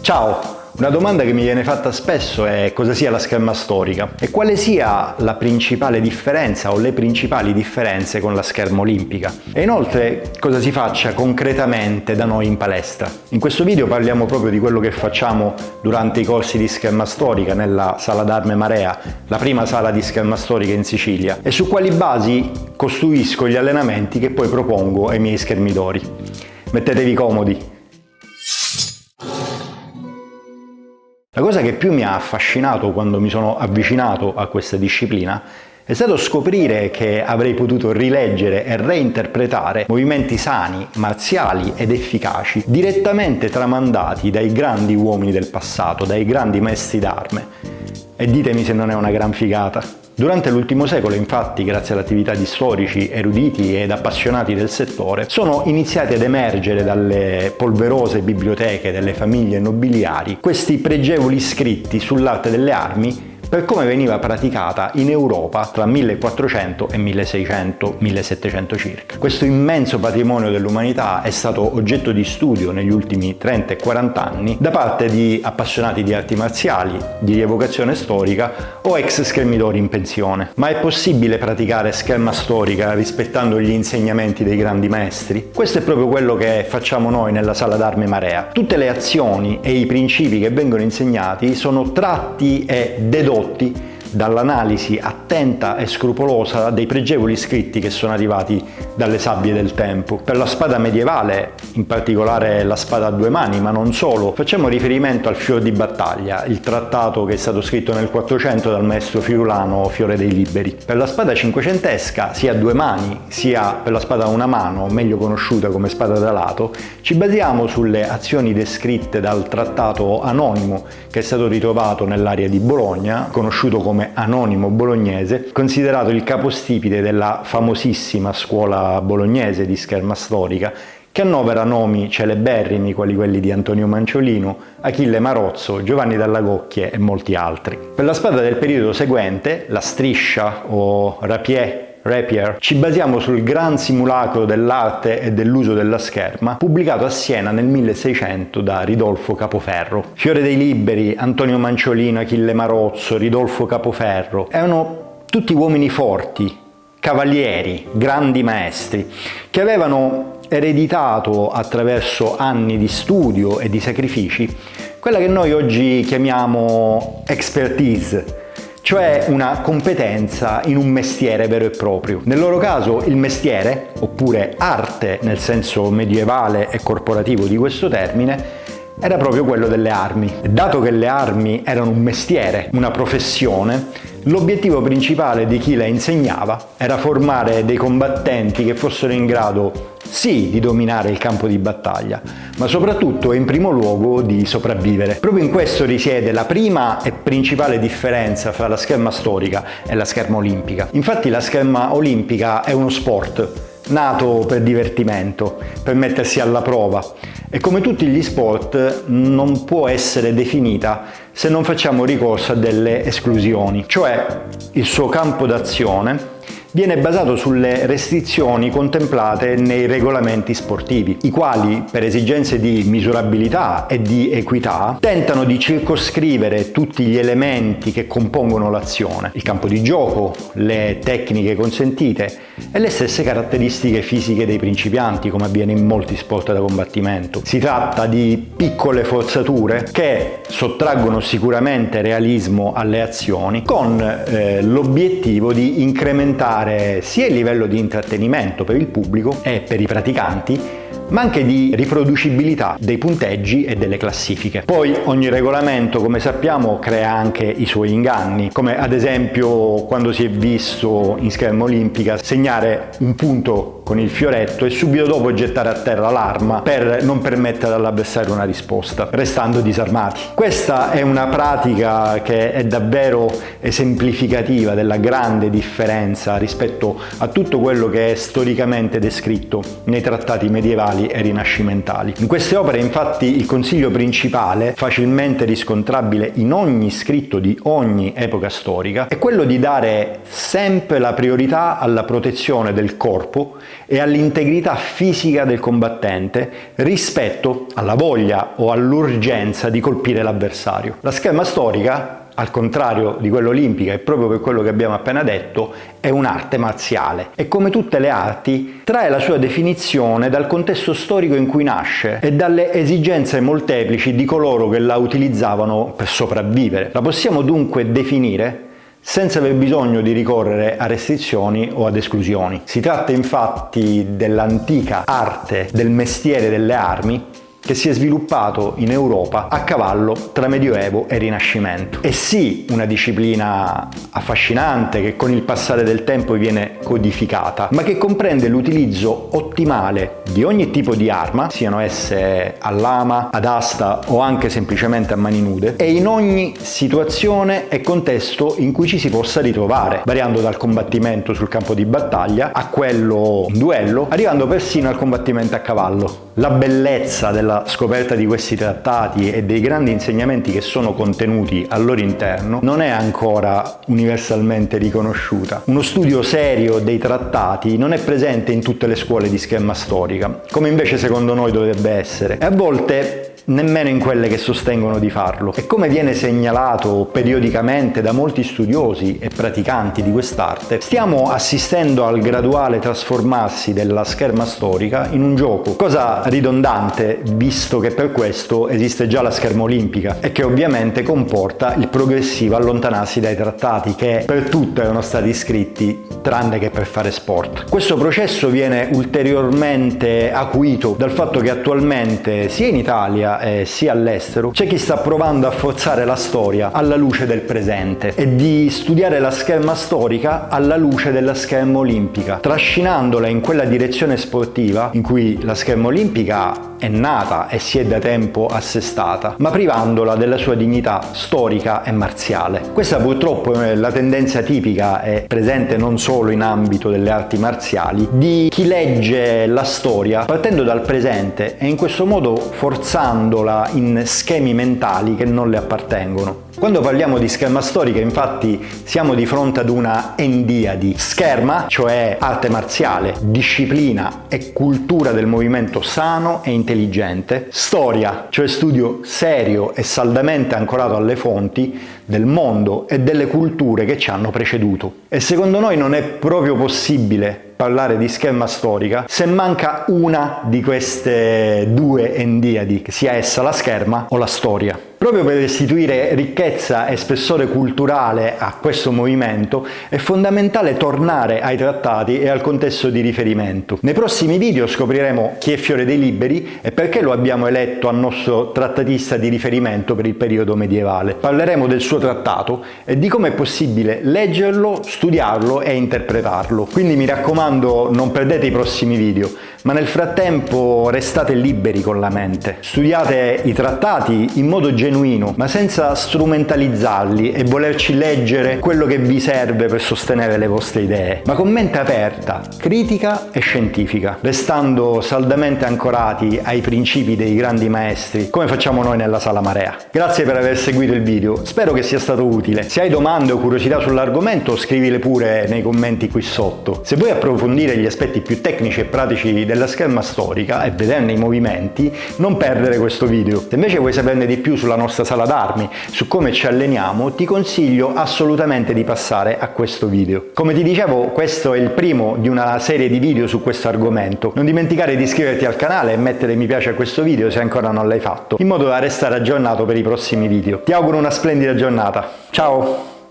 Ciao! Una domanda che mi viene fatta spesso è cosa sia la scherma storica e quale sia la principale differenza o le principali differenze con la scherma olimpica e inoltre cosa si faccia concretamente da noi in palestra. In questo video parliamo proprio di quello che facciamo durante i corsi di scherma storica nella Sala d'Arme Marea, la prima sala di scherma storica in Sicilia, e su quali basi costruisco gli allenamenti che poi propongo ai miei schermidori. Mettetevi comodi. La cosa che più mi ha affascinato quando mi sono avvicinato a questa disciplina è stato scoprire che avrei potuto rileggere e reinterpretare movimenti sani, marziali ed efficaci direttamente tramandati dai grandi uomini del passato, dai grandi maestri d'arme. E ditemi se non è una gran figata. Durante l'ultimo secolo, infatti, grazie all'attività di storici, eruditi ed appassionati del settore, sono iniziati ad emergere dalle polverose biblioteche delle famiglie nobiliari questi pregevoli scritti sull'arte delle armi per come veniva praticata in Europa tra 1400 e 1600-1700 circa. Questo immenso patrimonio dell'umanità è stato oggetto di studio negli ultimi 30 e 40 anni da parte di appassionati di arti marziali, di rievocazione storica o ex schermidori in pensione. Ma è possibile praticare scherma storica rispettando gli insegnamenti dei grandi maestri? Questo è proprio quello che facciamo noi nella Sala d'Arme Marea. Tutte le azioni e i principi che vengono insegnati sono tratti e dedotti dall'analisi attenta e scrupolosa dei pregevoli scritti che sono arrivati dalle sabbie del tempo. Per la spada medievale, in particolare la spada a due mani, ma non solo, facciamo riferimento al Fior di Battaglia, il trattato che è stato scritto nel 400 dal maestro friulano Fiore dei Liberi. Per la spada cinquecentesca, sia a due mani, sia per la spada a una mano, meglio conosciuta come spada da lato, ci basiamo sulle azioni descritte dal trattato anonimo che è stato ritrovato nell'area di Bologna, conosciuto come Anonimo Bolognese, considerato il capostipite della famosissima scuola bolognese di scherma storica, che annovera nomi celeberrimi quali quelli di Antonio Manciolino, Achille Marozzo, Giovanni Dalla Gocchie e molti altri. Per la spada del periodo seguente, la striscia o rapier, ci basiamo sul gran simulacro dell'arte e dell'uso della scherma, pubblicato a Siena nel 1600 da Ridolfo Capoferro. Fiore dei Liberi, Antonio Manciolino, Achille Marozzo, Ridolfo Capoferro erano tutti uomini forti, cavalieri, grandi maestri, che avevano ereditato attraverso anni di studio e di sacrifici quella che noi oggi chiamiamo expertise, cioè una competenza in un mestiere vero e proprio. Nel loro caso il mestiere, oppure arte nel senso medievale e corporativo di questo termine, era proprio quello delle armi. Dato che le armi erano un mestiere, una professione, l'obiettivo principale di chi la insegnava era formare dei combattenti che fossero in grado sì di dominare il campo di battaglia, ma soprattutto e in primo luogo di sopravvivere. Proprio in questo risiede la prima e principale differenza fra la scherma storica e la scherma olimpica. Infatti la scherma olimpica è uno sport nato per divertimento, per mettersi alla prova, e come tutti gli sport non può essere definita se non facciamo ricorso a delle esclusioni, cioè il suo campo d'azione viene basato sulle restrizioni contemplate nei regolamenti sportivi, i quali, per esigenze di misurabilità e di equità, tentano di circoscrivere tutti gli elementi che compongono l'azione, il campo di gioco, le tecniche consentite e le stesse caratteristiche fisiche dei principianti, come avviene in molti sport da combattimento. Si tratta di piccole forzature che sottraggono sicuramente realismo alle azioni, con l'obiettivo di incrementare sia il livello di intrattenimento per il pubblico e per i praticanti, ma anche di riproducibilità dei punteggi e delle classifiche. Poi ogni regolamento, come sappiamo, crea anche i suoi inganni, come ad esempio quando si è visto in scherma olimpica segnare un punto con il fioretto e subito dopo gettare a terra l'arma per non permettere all'avversario una risposta, restando disarmati. Questa è una pratica che è davvero esemplificativa della grande differenza rispetto a tutto quello che è storicamente descritto nei trattati medievali e rinascimentali. In queste opere, infatti, il consiglio principale, facilmente riscontrabile in ogni scritto di ogni epoca storica, è quello di dare sempre la priorità alla protezione del corpo e all'integrità fisica del combattente rispetto alla voglia o all'urgenza di colpire l'avversario. La scherma storica, al contrario di quella olimpica e proprio per quello che abbiamo appena detto, è un'arte marziale e come tutte le arti trae la sua definizione dal contesto storico in cui nasce e dalle esigenze molteplici di coloro che la utilizzavano per sopravvivere. La possiamo dunque definire senza aver bisogno di ricorrere a restrizioni o ad esclusioni. Si tratta infatti dell'antica arte del mestiere delle armi che si è sviluppato in Europa a cavallo tra Medioevo e Rinascimento. È sì una disciplina affascinante che con il passare del tempo viene codificata, ma che comprende l'utilizzo ottimale di ogni tipo di arma, siano esse a lama, ad asta o anche semplicemente a mani nude, e in ogni situazione e contesto in cui ci si possa ritrovare, variando dal combattimento sul campo di battaglia a quello in duello, arrivando persino al combattimento a cavallo. La bellezza della scoperta di questi trattati e dei grandi insegnamenti che sono contenuti al loro interno non è ancora universalmente riconosciuta. Uno studio serio dei trattati non è presente in tutte le scuole di scherma storica, come invece secondo noi dovrebbe essere, e a volte nemmeno in quelle che sostengono di farlo. E come viene segnalato periodicamente da molti studiosi e praticanti di quest'arte, stiamo assistendo al graduale trasformarsi della scherma storica in un gioco, cosa ridondante visto che per questo esiste già la scherma olimpica e che ovviamente comporta il progressivo allontanarsi dai trattati che per tutto erano stati scritti tranne che per fare sport. Questo processo viene ulteriormente acuito dal fatto che attualmente sia in Italia sia all'estero c'è chi sta provando a forzare la storia alla luce del presente e di studiare la scherma storica alla luce della scherma olimpica, trascinandola in quella direzione sportiva in cui la scherma olimpica è nata e si è da tempo assestata, ma privandola della sua dignità storica e marziale. Questa purtroppo è la tendenza tipica e presente non solo in ambito delle arti marziali di chi legge la storia partendo dal presente e in questo modo forzandola in schemi mentali che non le appartengono. Quando parliamo di scherma storica, infatti, siamo di fronte ad una endiadi. Scherma, cioè arte marziale, disciplina e cultura del movimento sano e intelligente. Storia, cioè studio serio e saldamente ancorato alle fonti del mondo e delle culture che ci hanno preceduto. E secondo noi non è proprio possibile parlare di scherma storica se manca una di queste due endiadi, sia essa la scherma o la storia. Proprio per restituire ricchezza e spessore culturale a questo movimento è fondamentale tornare ai trattati e al contesto di riferimento. Nei prossimi video scopriremo chi è Fiore dei Liberi e perché lo abbiamo eletto al nostro trattatista di riferimento per il periodo medievale. Parleremo del suo trattato e di come è possibile leggerlo, studiarlo e interpretarlo. Quindi mi raccomando, non perdete i prossimi video, ma nel frattempo restate liberi con la mente. Studiate i trattati in modo genuino, ma senza strumentalizzarli e volerci leggere quello che vi serve per sostenere le vostre idee, ma con mente aperta, critica e scientifica, restando saldamente ancorati ai principi dei grandi maestri, come facciamo noi nella Sala Marea. Grazie per aver seguito il video, spero che sia stato utile. Se hai domande o curiosità sull'argomento, scrivile pure nei commenti qui sotto. Se vuoi approfondire gli aspetti più tecnici e pratici della scherma storica e vederne i movimenti, non perdere questo video. Se invece vuoi saperne di più sulla nostra sala d'armi, su come ci alleniamo, ti consiglio assolutamente di passare a questo video. Come ti dicevo, questo è il primo di una serie di video su questo argomento. Non dimenticare di iscriverti al canale e mettere mi piace a questo video se ancora non l'hai fatto, in modo da restare aggiornato per i prossimi video. Ti auguro una splendida giornata. Ciao!